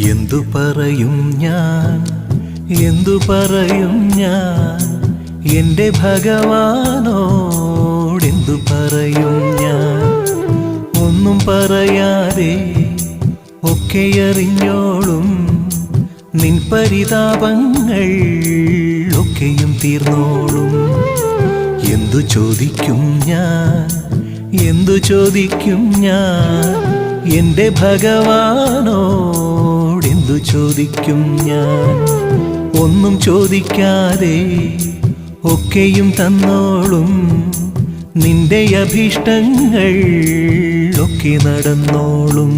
എന്തു പറയും ഞാൻ, എന്തു പറയും ഞാൻ, എൻ്റെ ഭഗവാനോടെന്തു പറയും ഞാൻ. ഒന്നും പറയാതെ ഒക്കെയറിഞ്ഞോളും നിൻ പരിതാപങ്ങൾ ഒക്കെയും തീർന്നോളും. എന്തു ചോദിക്കും ഞാൻ, എന്തു ചോദിക്കും ഞാൻ, എൻ്റെ ഭഗവാനോടെന്തു ചോദിക്കും ഞാൻ. ഒന്നും ചോദിക്കാതെ ഒക്കെയും തന്നോളും നിന്റെ അഭീഷ്ടങ്ങൾ ഒക്കെ നടന്നോളും.